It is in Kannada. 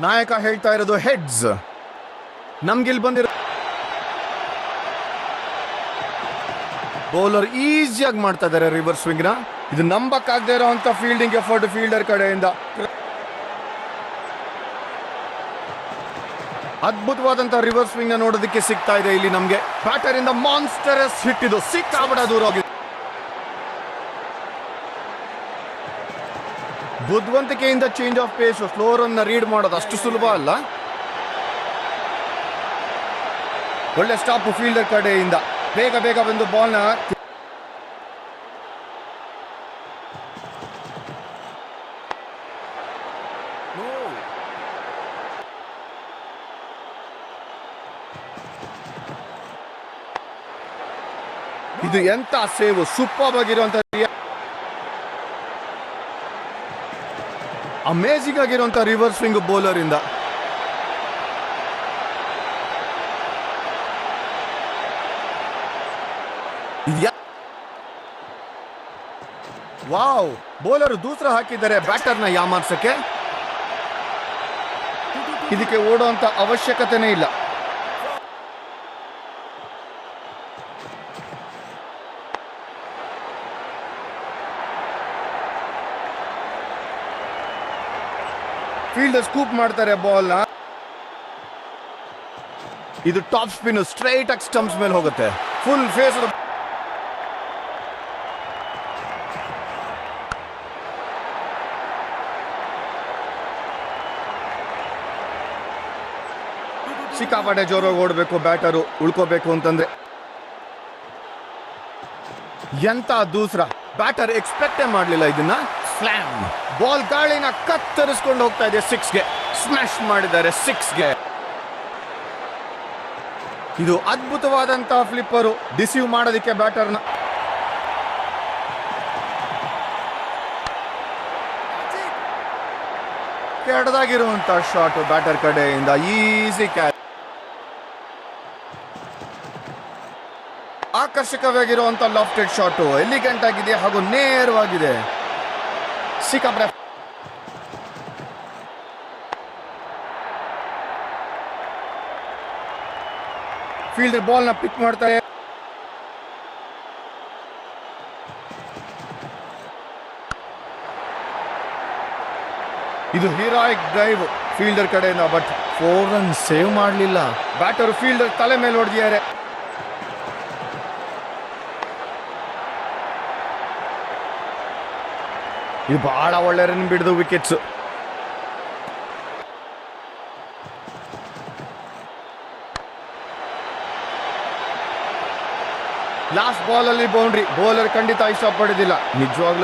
ನಾಯಕ ಹೇಳ್ತಾ ಇರೋದು ಹೆಡ್ಸ್. ನಮ್ಗಿಲ್ ಬಂದಿರೋ ಬೌಲರ್ ಈಸಿಯಾಗಿ ಮಾಡ್ತಾ ಇದ್ದಾರೆ ರಿವರ್ಸ್ ಸ್ವಿಂಗ್ ನ. ಇದು ನಂಬಕ್ಕಾಗದೇ ಇರೋಂಥ ಫೀಲ್ಡಿಂಗ್ ಎಫರ್ಟ್ ಫೀಲ್ಡರ್ ಕಡೆಯಿಂದ. ಅದ್ಭುತವಾದಂತಹ ರಿವರ್ಸ್ ಸ್ವಿಂಗ್ ನ ನೋಡೋದಕ್ಕೆ ಸಿಗ್ತಾ ಇದೆ ಇಲ್ಲಿ ನಮ್ಗೆ. ಬ್ಯಾಟರ್ ಇಂದ ಮಾನ್ಸ್ಟರಸ್ ಹಿಟ್, ಇದು ಸಿಕ್ಕಾಬಿಡ ದೂರ ಹೋಗಿದೆ. ಬುದ್ಧಿವಂತಿಕೆಯಿಂದ ಚೇಂಜ್ ಆಫ್ ಪೇಸ್, ಸ್ಲೋರ್ ಅನ್ನ ರೀಡ್ ಮಾಡೋದು ಅಷ್ಟು ಸುಲಭ ಅಲ್ಲ. ಒಳ್ಳೆ ಸ್ಟಾಪ್ ಫೀಲ್ಡರ್ ಕಡೆಯಿಂದ. ಬೇಗ ಬೇಗ ಬಂದು ಬಾಲ್ ನ ಇದು ಎಂತ ಸೇವ್, ಸೂಪರ್ ಆಗಿರುವಂತ ಅಮೇಜಿಂಗ್ ಆಗಿರುವಂತ ರಿವರ್ಸ್ ಸ್ವಿಂಗ್ ಬೌಲರ್ ಇಂದ. ವಾವ್, ಬೌಲರ್ ದೂಸರ ಹಾಕಿದ್ದಾರೆ ಬ್ಯಾಟರ್ನ ಯಾಮಾರ್ಸಕ್ಕೆ. ಇದಕ್ಕೆ ಓಡುವಂತ ಅವಶ್ಯಕತೆನೇ ಇಲ್ಲ. ಫೀಲ್ಡರ್ ಸ್ಕೂಪ್ ಮಾಡ್ತಾರೆ ಬಾಲ್ ನ. ಇದು ಟಾಪ್ ಸ್ಪಿನ್ ಸ್ಟ್ರೈಟ್ ಆಗಿ ಸ್ಟಂಪ್ಸ್ ಮೇಲೆ ಹೋಗುತ್ತೆ. ಫುಲ್ ಫೇಸ್ ಸಿಕ್ಕಾಪಟ್ಟೆ ಜೋರಾಗಿ ಓಡಬೇಕು ಬ್ಯಾಟರು ಉಳ್ಕೋಬೇಕು ಅಂತಂದ್ರೆ. ಎಂತ ದೂಸರ, ಬ್ಯಾಟರ್ ಎಕ್ಸ್ಪೆಕ್ಟೇ ಮಾಡಲಿಲ್ಲ ಇದನ್ನ. ಸ್ಲಾಮ್, ಬಾಲ್ ಗಾಳಿನ ಕತ್ತರಿಸ್ಕೊಂಡು ಹೋಗ್ತಾ ಇದೆ ಸಿಕ್ಸ್ಗೆ. ಸ್ಮ್ಯಾಶ್ ಮಾಡಿದ್ದಾರೆ ಸಿಕ್ಸ್ಗೆ. ಇದು ಅದ್ಭುತವಾದಂತಹ ಫ್ಲಿಪ್ಪರು, ಡಿಸೀವ್ ಮಾಡೋದಿಕ್ಕೆ ಬ್ಯಾಟರ್ನ. ಕೆಡದಾಗಿರುವಂತಹ ಶಾಟ್ ಬ್ಯಾಟರ್ ಕಡೆಯಿಂದ. Easy catch. ಆಕರ್ಷಕವಾಗಿರುವಂತಹ ಲಾಫ್ಟೆಡ್ ಶಾಟು, ಎಲಿಗೆಂಟ್ ಆಗಿದೆ ಹಾಗೂ ನೇರವಾಗಿದೆ. ಸಿಕ್ಕಾಪಟ್ಟೆ ಫೀಲ್ಡರ್ ಬಾಲ್ ನ ಪಿಕ್ ಮಾಡ್ತಾರೆ. ಇದು ಹೀರಾಯಿಕ್ ಡ್ರೈವ್ ಫೀಲ್ಡರ್ ಕಡೆಯಿಂದ, ಬಟ್ 4 ರನ್ ಸೇವ್ ಮಾಡಲಿಲ್ಲ. ಬ್ಯಾಟರ್ ಫೀಲ್ಡರ್ ತಲೆ ಮೇಲೆ ಹೊಡೆದಿದ್ದಾರೆ. ಇದು ಬಹಳ ಒಳ್ಳೆ ರನ್ ಬಿಡಿದು ವಿಕೆಟ್ಸ್. ಲಾಸ್ಟ್ ಬಾಲ್ ಅಲ್ಲಿ ಬೌಂಡ್ರಿ. ಬೌಲರ್ ಖಂಡಿತ ಇಷ್ಟಪಡೋದಿಲ್ಲ ನಿಜವಾಗ್ಲೂ.